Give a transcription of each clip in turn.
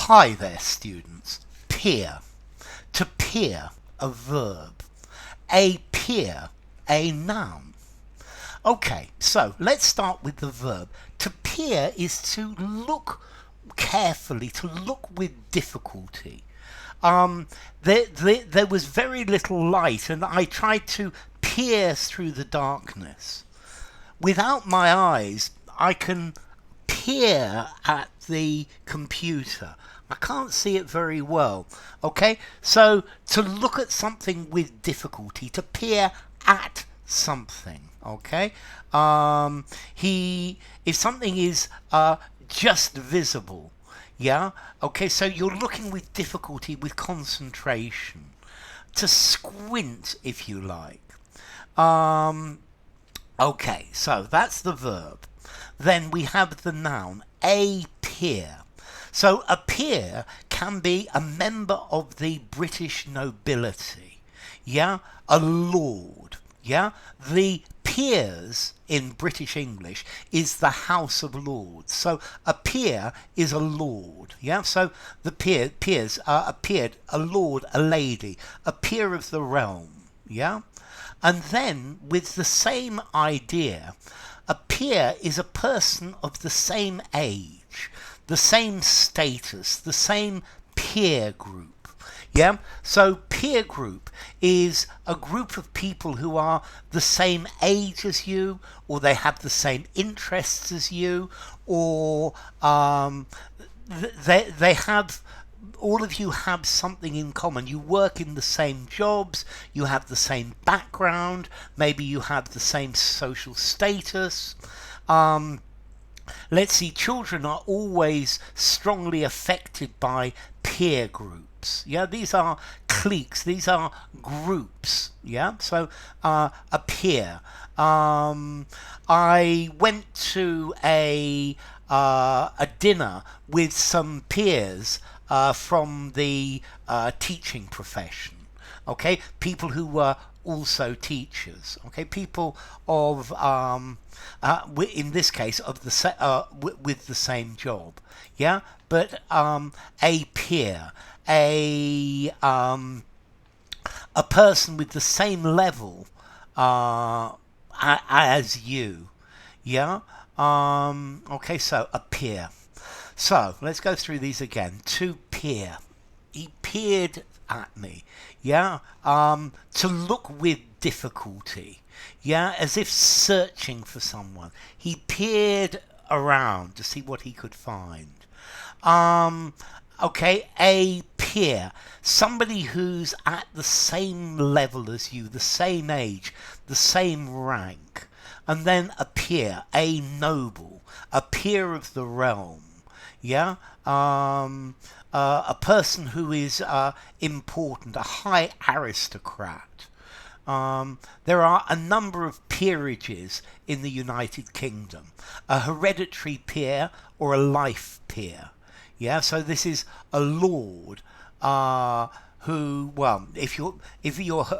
Hi there, students. Peer. To peer, a verb. A peer, a noun. Okay, so let's start with the verb. To peer is to look carefully, to look with difficulty. There was very little light, and I tried to pierce through the darkness. Without my eyes, I can peer at the computer. I can't see it very well. Okay, so to look at something with difficulty, to peer at something. Okay, if something is just visible, yeah. Okay, so you're looking with difficulty, with concentration. To squint, if you like. Okay, so that's the verb. Then we have the noun, a peer. So a peer can be a member of the British nobility. Yeah, a lord. Yeah, the peers in British English is the House of Lords. So a peer is a lord. Yeah, so the peers appeared a lord, a lady, a peer of the realm. Yeah, and then with the same idea, a peer is a person of the same age, the same status, the same peer group. Yeah, so peer group is a group of people who are the same age as you, or they have the same interests as you, or they have, all of you have something in common. You work in the same jobs, you have the same background, maybe you have the same social status. Let's see, children are always strongly affected by peer groups. Yeah, these are cliques, these are groups. Yeah, so a peer. I went to a dinner with some peers from the teaching profession. Okay, people who were also teachers. Okay, people of in this case of the with the same job. Yeah, but a peer, a person with the same level as you. Yeah. Okay, so a peer. So let's go through these again. To peer. He peered at me. Yeah. To look with difficulty. Yeah, as if searching for someone. He peered around to see what he could find. Okay, a peer. Somebody who's at the same level as you, the same age, the same rank. And then a peer, a noble, a peer of the realm. Yeah, a person who is important, a high aristocrat. There are a number of peerages in the United Kingdom. A hereditary peer or a life peer. Yeah, so this is a lord who, well, if you're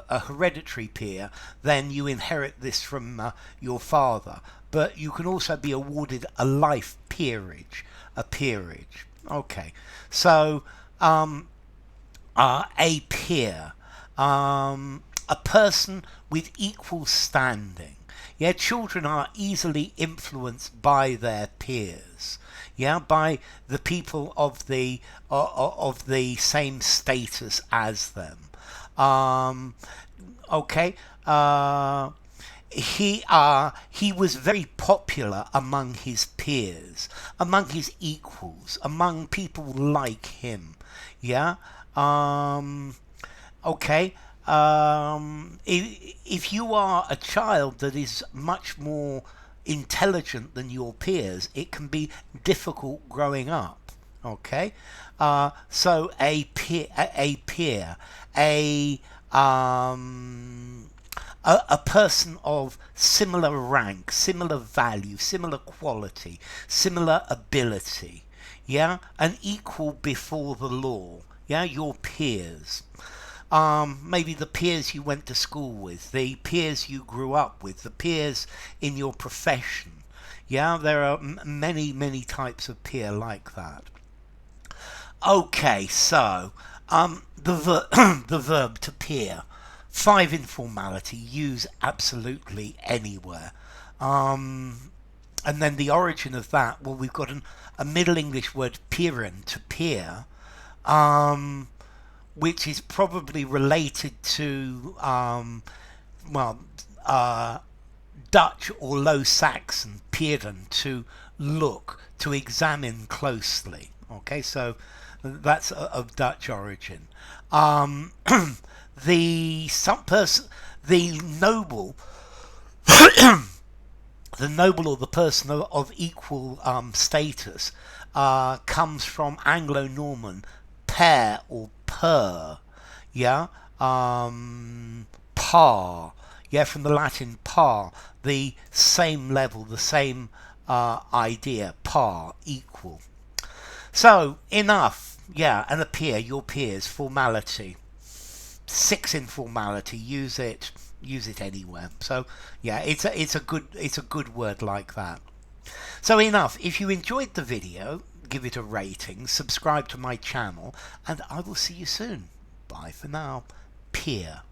a hereditary peer, then you inherit this from your father. But you can also be awarded a life peerage, a peerage. Okay, so a peer, a person with equal standing. Yeah, children are easily influenced by their peers. Yeah, by the people of the same status as them. Okay. He was very popular among his peers, among his equals, among people like him. Yeah. Okay. If you are a child that is much more intelligent than your peers, it can be difficult growing up. Okay, so a peer, a person of similar rank, similar value, similar quality, similar ability. Yeah, an equal before the law. Yeah, your peers. Maybe the peers you went to school with, the peers you grew up with, the peers in your profession. Yeah, there are many types of peer like that. Okay, so the verb to peer, 5 informality, use absolutely anywhere. And then the origin of that, well, we've got a Middle English word peeren, to peer, which is probably related to well, Dutch or Low Saxon peeren, to look, to examine closely. Okay, so that's of Dutch origin. Um, the noble, the noble or the person of equal status comes from Anglo-Norman pair or per, yeah, par, yeah, from the Latin par, the same level, the same idea, par, equal. So enough, yeah, and appear, your peers, formality. 6 informality, use it anywhere. So yeah, it's a good word like that. So enough. If you enjoyed the video, give it a rating, subscribe to my channel, and I will see you soon. Bye for now. Peer.